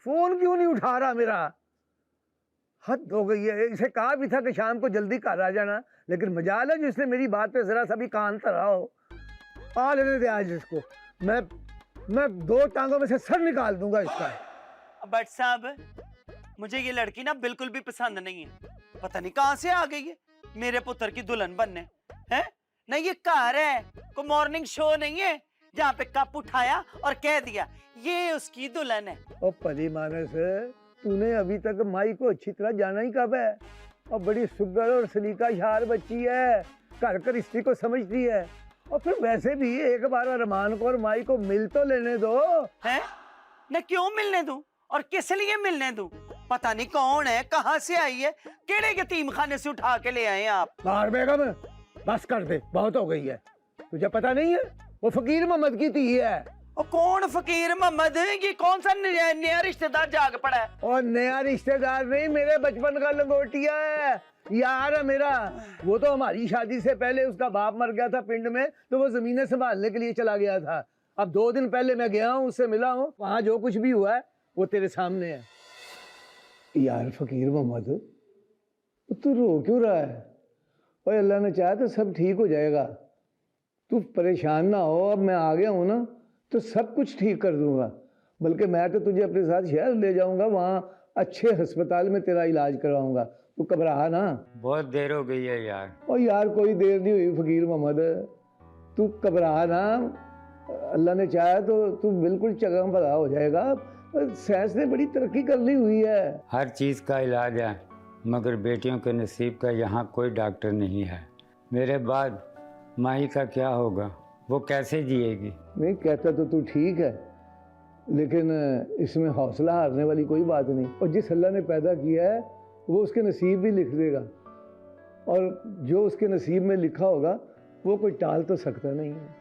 Phone क्यों नहीं उठा रहा मेरा? हद हो गई है। इसे कहा भी था कि शाम को जल्दी घर आ जाना, लेकिन मजाल है जिसने मेरी बात पे जरा सा भी कान धरा हो। आ लेने दे आज इसको, मैं 2 टांगों में से सर निकाल दूंगा इसका। बट साहब, मुझे ये लड़की ना बिल्कुल भी पसंद नहीं है। पता नहीं कहां से आ गई है मेरे पुत्र की दुल्हन बनने। है नहीं, ये घर है, कोई मॉर्निंग शो नहीं है जहाँ पे कप उठाया और कह दिया ये उसकी दुल्हन है। ओ परी मानस, तूने अभी तक माई को अच्छी तरह जाना ही कब है? और बड़ी सुगर और सलीकाशार बच्ची है, घर कर स्त्री को समझती है। और फिर वैसे भी एक बार अरमान को और माई को मिल तो लेने दो। है न, क्यों मिलने दूं और किस लिए मिलने दूं? पता नहीं कौन है, कहां से आई है, केड़े यतीम खाने से उठा के ले आए आप। बाहर बेगम, बस कर दे, बहुत हो गई है। तुझे पता नहीं है वो फकीर मोहम्मद की धी है। और कौन फकीर मोहम्मद? ये कौन सा नया रिश्तेदार जाग पड़ा है? और नया रिश्तेदार नहीं, मेरे बचपन का लंगोटिया है, यार है मेरा। वो तो हमारी शादी से पहले उसका बाप मर गया था पिंड में, तो वो जमीनें संभालने के लिए चला गया था। अब 2 दिन पहले मैं गया हूँ, उससे मिला हूँ, वहां जो कुछ भी हुआ है वो तेरे सामने है। यार फकीर मोहम्मद, तू रो क्यों रहा है? और अल्लाह ने चाहा तो सब ठीक हो जाएगा। तू परेशान ना हो, अब मैं आ गया हूँ ना तो सब कुछ ठीक कर दूंगा। बल्कि मैं तो तुझे अपने साथ शहर ले जाऊंगा, वहाँ अच्छे अस्पताल में तेरा इलाज करवाऊंगा। तू घबरा ना। बहुत देर हो गई है यार। और यार कोई देर नहीं हुई फकीर मोहम्मद, तू घबरा ना। अल्लाह ने चाहा तो तू बिल्कुल चंगा भला हो जाएगा। साइंस ने बड़ी तरक्की कर ली हुई है। हर चीज़ का इलाज है, मगर बेटियों के नसीब का यहाँ कोई डॉक्टर नहीं है। मेरे बाद माही का क्या होगा, वो कैसे जिएगी? नहीं कहता तो तू ठीक है, लेकिन इसमें हौसला हारने वाली कोई बात नहीं। और जिस अल्लाह ने पैदा किया है वो उसके नसीब भी लिख देगा, और जो उसके नसीब में लिखा होगा वो कोई टाल तो सकता नहीं है।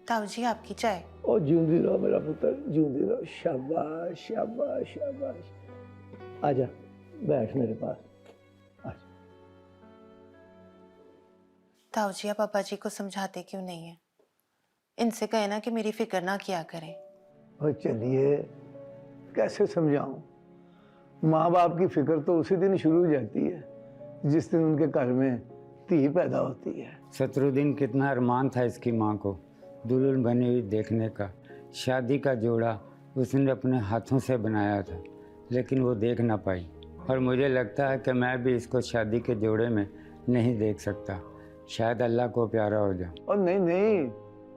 ताऊ जी आपकी चाय। और जिंदी रहो मेरा पुत्र, जिंदी रहो। शाबाश शाबाश शाबाश। आजा बैठ मेरे पास, आजा। ताऊ जी आप पापा जी को समझाते क्यों नहीं है? इनसे कहे ना कि मेरी फिक्र ना किया करें। और चलिए कैसे समझाऊं, माँ बाप की फिक्र तो उसी दिन शुरू हो जाती है जिस दिन उनके घर में धी पैदा होती है। शत्रुद्दीन कितना अरमान था इसकी माँ को दुल्हन बनी हुई देखने का। शादी का जोड़ा उसने अपने हाथों से बनाया था, लेकिन वो देख ना पाई। और मुझे लगता है कि मैं भी इसको शादी के जोड़े में नहीं देख सकता। शायद अल्लाह को प्यारा हो जाए। और नहीं नहीं,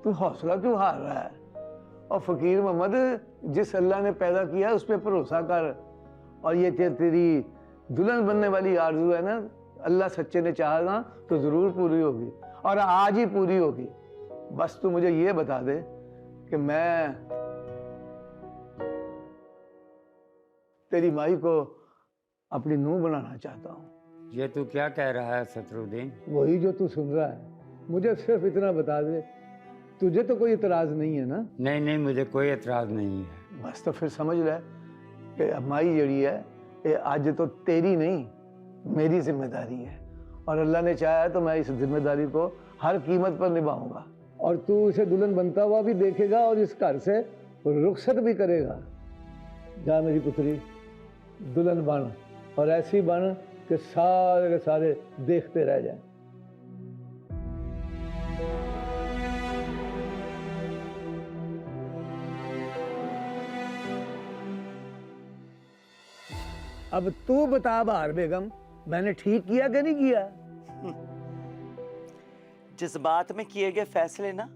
तू हौसला क्यों हार रहा है? और फकीर मोहम्मद, जिस अल्लाह ने पैदा किया उस पर भरोसा कर। और ये तेरी दुल्हन बनने वाली आरज़ू है ना, अल्लाह सच्चे ने चाहा ना तो ज़रूर पूरी होगी, और आज ही पूरी होगी। बस तू मुझे ये बता दे कि मैं तेरी माई को अपनी नूह बनाना चाहता हूँ। ये तू क्या कह रहा है शत्रुद्दीन? वही जो तू सुन रहा है। मुझे सिर्फ इतना बता दे, तुझे तो कोई इतराज़ नहीं है ना? नहीं नहीं, मुझे कोई एतराज़ नहीं है। बस तो फिर समझ ले कि माई जड़ी है ये आज तो तेरी नहीं मेरी जिम्मेदारी है, और अल्लाह ने चाहा तो मैं इस जिम्मेदारी को हर कीमत पर निभाऊंगा। और तू इसे दुल्हन बनता हुआ भी देखेगा और इस घर से रुखसत भी करेगा। जा मेरी पुत्री, दुल्हन बन, और ऐसी बन कि सारे के सारे देखते रह जाएं। अब तू बता बहार बेगम, मैंने ठीक किया कि नहीं किया? जिस बात में किए गए फैसले ना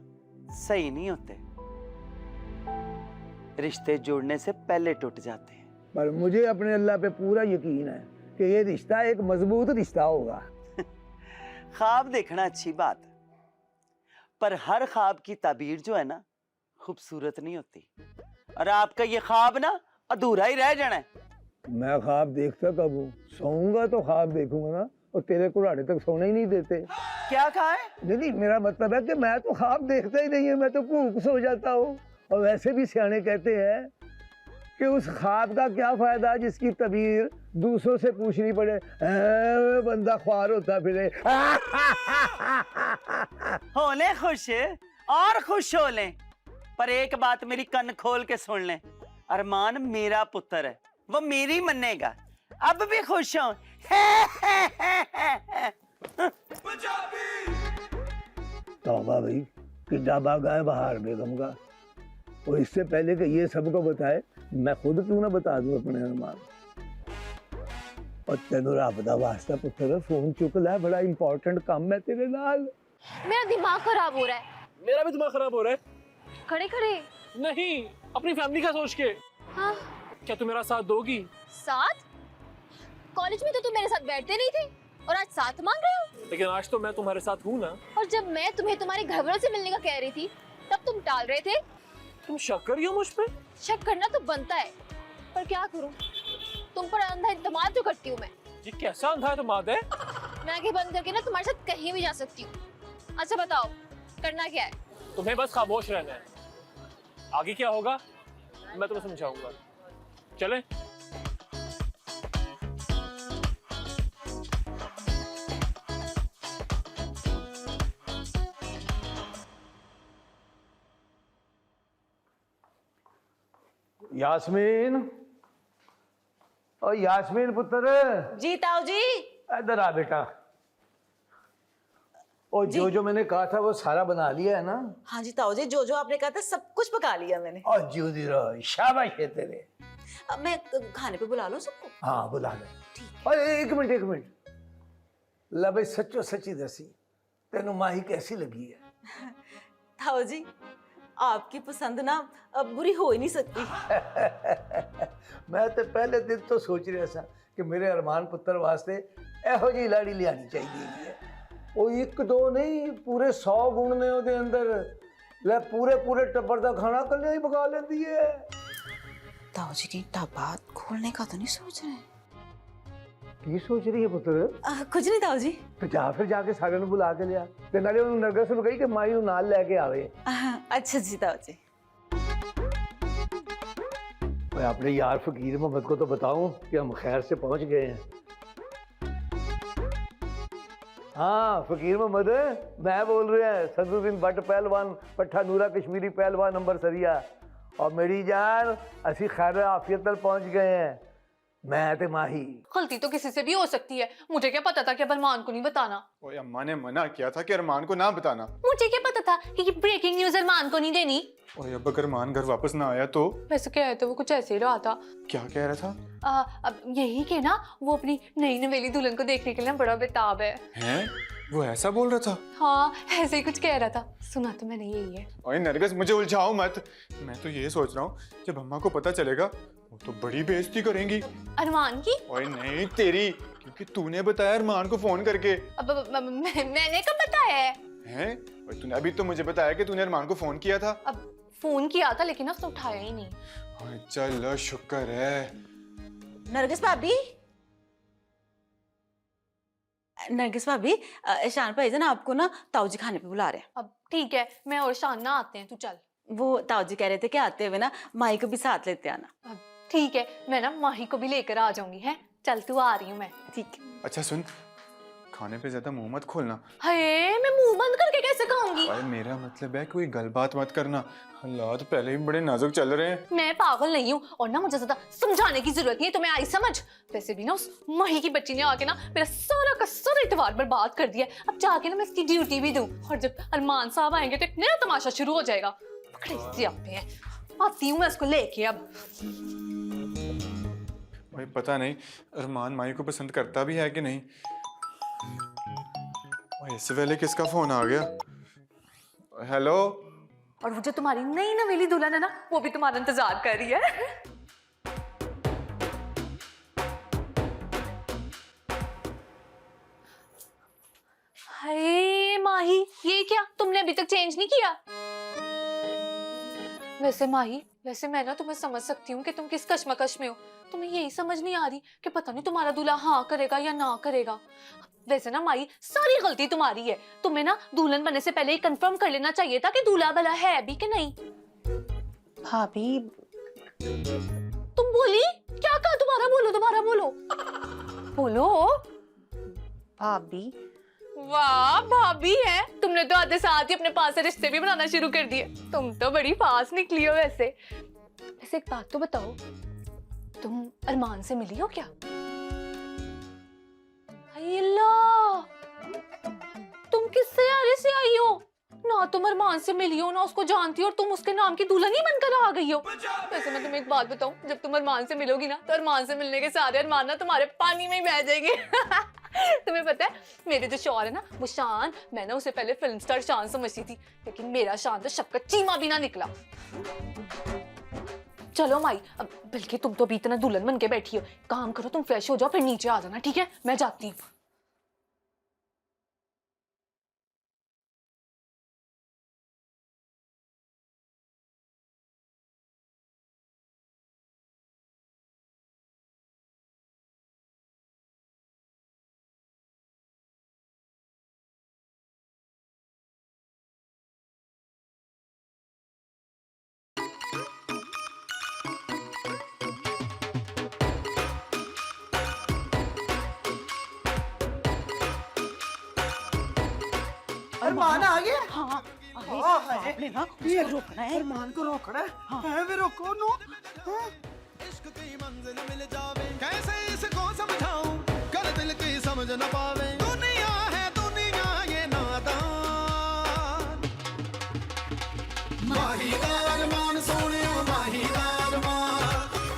सही नहीं होते, रिश्ते जोड़ने से पहले टूट जाते हैं। पर मुझे अपने अल्लाह पे पूरा यकीन है कि ये रिश्ता एक मजबूत रिश्ता होगा। ख्वाब देखना अच्छी बात है, पर हर ख्वाब की ताबीर जो है ना खूबसूरत नहीं होती, और आपका ये ख्वाब ना अधूरा ही रह जाना है। मैं ख्वाब देखता कब हूँ? सोऊंगा तो ख्वाब देखूंगा ना, और तेरे कुराड़े तक सोने ही नहीं देते। क्या कहा है? नहीं, मेरा मतलब है कि मैं तो ख्वाब देखता ही नहीं है, मैं तो भूख सो जाता हूँ। और वैसे भी सियाने कहते हैं कि उस ख्वाब का क्या फायदा जिसकी तबीर दूसरों से पूछनी पड़े। बंदा ख्वार होता फिरे। हो ले खुश और खुश हो ले, पर एक बात मेरी कन खोल के सुन ले, अरमान मेरा पुत्र है, वो मेरी मनेगा। अब भी खुश हूं। तौबा भाई, किड्डा भागा है बहार बेगम का। और इससे पहले कि ये सबको बताए, मैं खुद क्यों ना बता दूं अपने अरमान। और तेनू रब दा वास्ता पुत्र फोन चुक लै, बड़ा इंपॉर्टेंट काम है तेरे नाल। मेरा दिमाग खराब हो रहा है। मेरा भी दिमाग खराब हो रहा है। खड़े खड़े नहीं, अपनी फैमिली का सोच के। हाँ, क्या तू मेरा साथ दोगी? साथ? कॉलेज में तो तुम मेरे साथ बैठते नहीं थे और आज साथ मांग रहे हो। लेकिन आज तो मैं तुम्हारे साथ हूँ ना। और जब मैं तुम्हें तुम्हारे घर वालों से मिलने का कह रही थी तब तुम टाल रहे थे। तुम शक कर रही हो मुझ पे? शक करना तो बनता है, पर क्या करूं, तुम पर अंधा इत्मीनान तो करती हूँ मैं। ये कैसा अंधा एतमाद है? मैं आंखें बंद करके ना तुम्हारे साथ कहीं भी जा सकती हूँ। अच्छा बताओ, करना क्या है? तुम्हें बस खामोश रहना है। आगे क्या होगा मैं तुम्हें समझाऊंगा। चले? यास्मीन, ओ यास्मीन पुत्र, जी ताऊ जी। इधर आ बेटा। और जो मैंने कहा था वो सारा बना लिया है ना? हाँ जी ताऊ जी, जो आपने कहा था सब कुछ पका लिया मैंने। और जूदी रहो, शाबाश है तेरे। अब मैं खाने पे बुला लूं सबको? हाँ बुला ले। और एक मिनट ला भाई, सच्चो सच्ची दसी, तेनू माही कैसी लगी है? ताऊ जी आपकी पसंद ना अब बुरी हो ही नहीं सकती। मैं तो पहले दिन तो सोच रहा था कि मेरे अरमान पुत्र वास्ते एहो जी लाड़ी लियानी चाहिए। वो एक दो नहीं, पूरे 100 गुण ने ओदे अंदर। ले पूरे टब्बर दा खाना कल्ले ही पका लेंदी है। ताऊ जी की ढाबा खोलने का तो नहीं सोच रहे? की सोच रही है पुत्र? कुछ नहीं ताऊ जी। तो जा फिर जाके सारे नु बुला के लिया ते नाले उन नरगस नु कही कि माई नु नाल लेके आवे। अच्छा जी ताऊ जी। मैं अपने यार फकीर मोहम्मद को तो बताऊं कि हम खैर से पहुंच गए हैं। हाँ फकीर मोहम्मद, मैं बोल रहा है, सदरुद्दीन भट्ट पहलवान, पट्ठा नूरा कश्मीरी पहलवान नंबर सरिया। और मेरी जान असी खैर आफियत तक पहुंच गए हैं, मैं ते माही। गलती तो किसी से भी हो सकती है, मुझे क्या पता था कि अब अरमान को नहीं बताना। ओए अम्मा ने मना किया था कि अरमान को ना बताना। मुझे क्या पता था कि ये ब्रेकिंग न्यूज अरमान को नहीं देनी। ओए अब अगर अरमान घर वापस ना आया तो? वैसे कह रहे थे वो कुछ ऐसे ही रहा था। क्या कह रहा था? अब यही के ना वो अपनी नई नवेली दुल्हन को देखने के लिए बड़ा बेताब है। हैं? वो ऐसा बोल रहा था? हाँ ऐसे ही कुछ कह रहा था, सुना तो मैंने यही है। ओए नरगिस मुझे उलझाओ मत। मैं तो ये सोच रहा हूँ जब अम्मा को पता चलेगा वो तो बड़ी बेइज्जती करेंगी। अरमान की? ओए नहीं तेरी, क्योंकि तूने बताया अरमान को फोन करके। अब मैंने कब बताया है? हैं? और तूने अभी तो मुझे बताया कि तूने अरमान को फोन किया था। अब फोन किया था लेकिन उसने उठाया ही नहीं। ओए चल शुक्र है। नरगिस भाभी, नरगिस भाभी, ईशान भाईजान आपको ना ताऊ जी खाने पे बुला रहे हैं। अब ठीक है, मैं और शान आते हैं, तू चल। वो ताऊ जी कह रहे थे कि आते हुए ना माई को भी साथ लेते आना। अब ठीक है, मैं ना माही को भी लेकर आ जाऊंगी। है चल, तू आ रही हूँ मैं। ठीक है। अच्छा सुन, खाने पे ज्यादा मुंह मत खोलना। हाय, मैं मुंह बंद करके कैसे खाऊंगी? भाई मेरा मतलब है कोई गलबात मत करना, हालात पहले ही बड़े नाजुक चल रहे हैं। मैं पागल नहीं हूँ और ना मुझे ज्यादा समझाने की जरूरत नहीं है, तुम्हें आई समझ। वैसे भी ना उस माही की बच्ची ने आके ना मेरा सारा का सारा इतवार बर्बाद कर दिया। अब जाके ना मैं इसकी ड्यूटी भी दूं, और जब अरमान साहब आएंगे तो एक नया तमाशा शुरू हो जाएगा। पकड़े से आते हैं, आती हूँ मैं इसको लेके। अब भाई पता नहीं अरमान माई को पसंद करता भी है कि नहीं। इससे पहले किसका फोन आ गया? हेलो। और वो जो तुम्हारी नई नवेली दुल्हन है ना, वो भी तुम्हारा इंतजार कर रही है। हाय माही, ये क्या तुमने अभी तक चेंज नहीं किया? वैसे माही, वैसे मैं ना तुम्हें समझ सकती हूँ कि तुम किस कश्मकश में हो। तुम्हें यही समझ नहीं आ रही कि पता नहीं तुम्हारा दूल्हा हाँ करेगा या ना करेगा। वैसे ना माही, सारी गलती तुम्हारी है। तुम्हें ना दुल्हन बनने से पहले ही कंफर्म कर लेना चाहिए था कि दूल्हा भला है भी कि नहीं। भाभी, तुम बोली क्या कहा? दोबारा बोलो बोलो। भाभी, वाह भाभी है, तुमने तो आते साथ ही अपने पास से रिश्ते भी बनाना शुरू कर दिए। तुम तो बड़ी फास्ट निकली हो। वैसे वैसे एक बात तो बताओ, तुम अरमान से मिली हो क्या? हाय अल्लाह, तुम किस सयारे से आई हो? ना तुम अरमान से मिली हो, ना उसको जानती हो, और तुम उसके नाम की दुल्हन ही बनकर आ गई हो। वैसे मैं तुम्हें एक बात बताऊं, जब तुम अरमान से मिलोगी ना, तो अरमान से मिलने के सारे अरमान ना तुम्हारे पानी में ही बह जाएंगे। तुम्हें पता है, मेरे जो शौहर है ना, वो शान, मैं ना उसे पहले फिल्म स्टार शान समझती थी, लेकिन मेरा शान तो शक्कर चीमा भी ना निकला। चलो माई, अब बल्कि तुम तो अभी इतना दुल्हन बन के बैठी हो, काम करो, तुम फ्रेश हो जाओ, फिर नीचे आ जाना, ठीक है? मैं जाती हूँ। अरमान आ गया। हाँ आपने ना ये उसको रोकना है। अरमान को रोकना है वे रोको नो। इश्क की मंजिल मिल जावे, कैसे इसको समझाऊं, कर दिल की समझ न पावे। दुनिया है दुनिया ये नादान, माहीदार मान सोने माहीदार मान,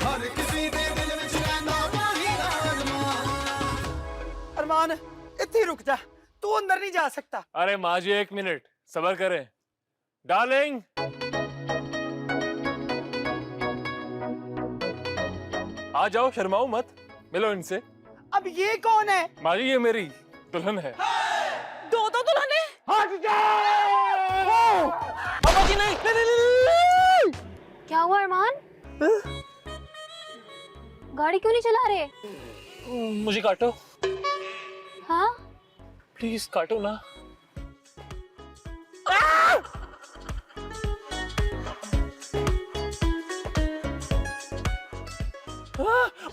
हर किसी दे दिल विच रहंदा माहीदार मान। अरमान इत्थे ही रुक जा, तू अंदर नहीं जा सकता। अरे माँ जी 1 मिनट सब्र करें। डार्लिंग, आ जाओ, शर्माओ मत, मिलो इनसे। अब ये कौन है? माँ जी ये मेरी दुल्हन है। दो दुल्हन है। हट जाओ। पापा जी नहीं, नहीं, नहीं, नहीं। क्या हुआ अरमान? गाड़ी क्यों नहीं चला रहे? मुझे काटो हाँ, प्लीज, काटो ना।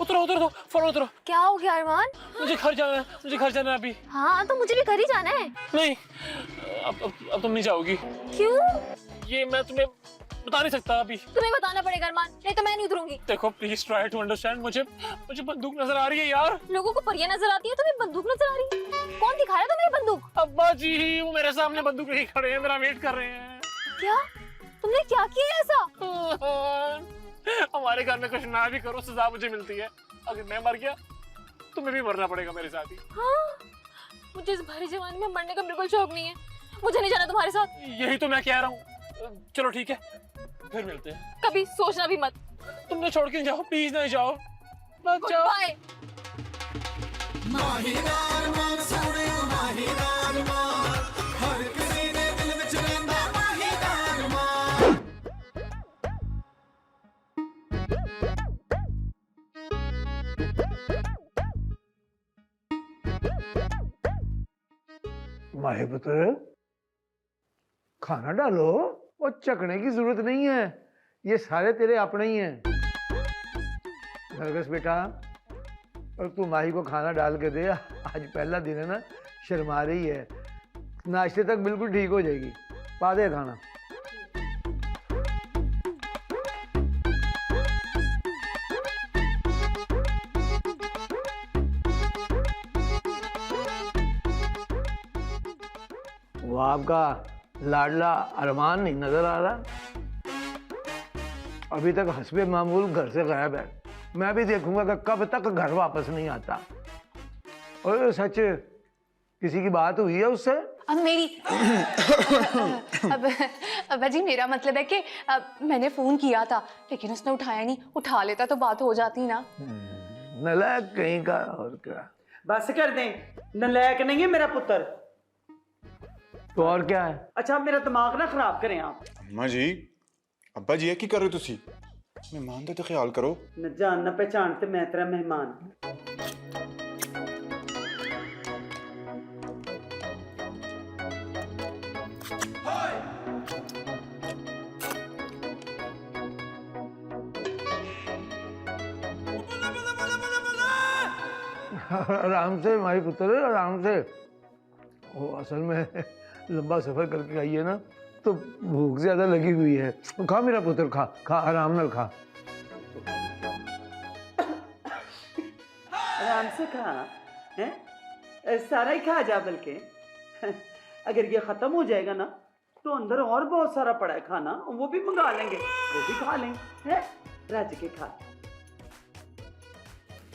उतरो उतरो, फौरन उतरो। क्या हो गया अरमान? मुझे घर जाना है, मुझे घर जाना है अभी। हाँ तो मुझे भी घर ही जाना है। नहीं, अब तुम नहीं जाओगी। क्यों? ये मैं तुम्हें बता नहीं सकता अभी। तुम्हें बताना पड़ेगा अरमान, नहीं तो मैं नहीं उतरूंगी। देखो प्लीज ट्राई टू अंडरस्टैंड, मुझे बंदूक नजर आ रही है यार। लोगों को परियां नजर आती है, तुम्हें बंदूक नजर आ रही है? कौन दिखा रहा है तुम्हें बंदूक? अब्बा जी वो मेरे सामने बंदूक लेके खड़े हैं, मेरा वेट कर रहे हैं। क्या? तुमने क्या किया ऐसा? हमारे घर में कुछ ना भी करो, सजा मुझे मिलती है। अगर मैं मर गया तुम्हें भी मरना पड़ेगा मेरे साथ ही। हाँ, मुझे इस भारी जवानी में मरने का बिल्कुल शौक नहीं है। मुझे नहीं जाना तुम्हारे साथ। यही तो मैं कह रहा हूँ। चलो ठीक है, फिर मिलते हैं। कभी सोचना भी मत। तुमने छोड़ के जाओ, प्लीज नहीं जाओ, मत जाओ। बाय। माहीदार मान सोने माहीदार मान, हर किसी दे दिल विच रहंदा माहीदार मान। माहे पुत्र, खाना डालो। और चखने की जरूरत नहीं है, ये सारे तेरे अपने ही हैं। नरगिस बेटा, और तू माही को खाना डाल के दे। आज पहला दिन है ना, शर्मा रही है। नाश्ते तक बिल्कुल ठीक हो जाएगी। पा दे खाना। वो आपका लाडला अरमान नहीं नजर आ रहा? अभी तक हस्बे मामूल घर से गायब है। मैं भी देखूंगा कि कब तक घर वापस नहीं आता। और सच, किसी की बात हुई है उससे? अब मेरी अब जी मेरा मतलब है कि मैंने फोन किया था, लेकिन उसने उठाया नहीं। उठा लेता तो बात हो जाती ना। नलायक कहीं का। और क्या? बस कर दें, नलायक नहीं है मेरा पुत्र। तो और क्या है? अच्छा मेरा दिमाग ना खराब करें आप। अम्मा जी, अब्बा जी की कर रहे हो तुसी? मेहमान दा तो ख्याल करो। न जान न पहचान ते मैं तेरा मेहमान। आराम से माही पुत्र, आराम से। वो असल में लंबा सफर करके आई है ना, तो भूख ज्यादा लगी हुई है। खा मेरा पुत्र, खा खा, आराम नाल खा। आराम से खा, हैं? सारा ही खा जा बल्कि। अगर ये खत्म हो जाएगा ना तो अंदर और बहुत सारा पड़ा है खाना, वो भी मंगा लेंगे, वो भी खा लेंगे, हैं? रज के खा।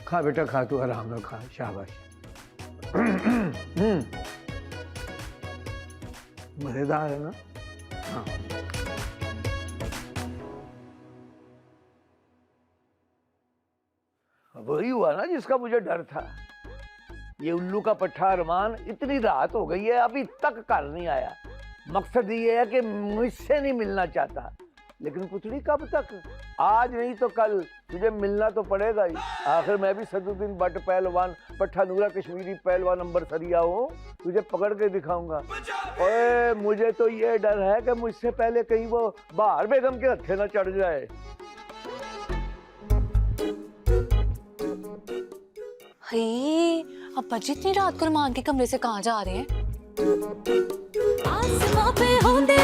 खा बेटा खा, तू आराम से खा, शाबाश। मजेदार है ना? हाँ। वही हुआ ना जिसका मुझे डर था। ये उल्लू का पट्ठा अरमान इतनी रात हो गई है अभी तक घर नहीं आया। मकसद ये है कि मुझसे नहीं मिलना चाहता, लेकिन पुतली कब तक? आज नहीं तो कल तुझे मिलना तो पड़ेगा ही। आखिर मैं भी सदुद्दीन भट्ट पहलवान पट्ठा नूरा कश्मीरी पहलवान नंबर सरिया हूँ, तुझे पकड़ के दिखाऊंगा। ओए मुझे तो ये डर है कि मुझसे पहले कहीं वो बहार बेगम के हत्थे न चढ़ जाए। हाय, अब्बा जी इतनी रात को अरमान के कमरे से कहाँ जा रहे हैं? आसमां पे होंदे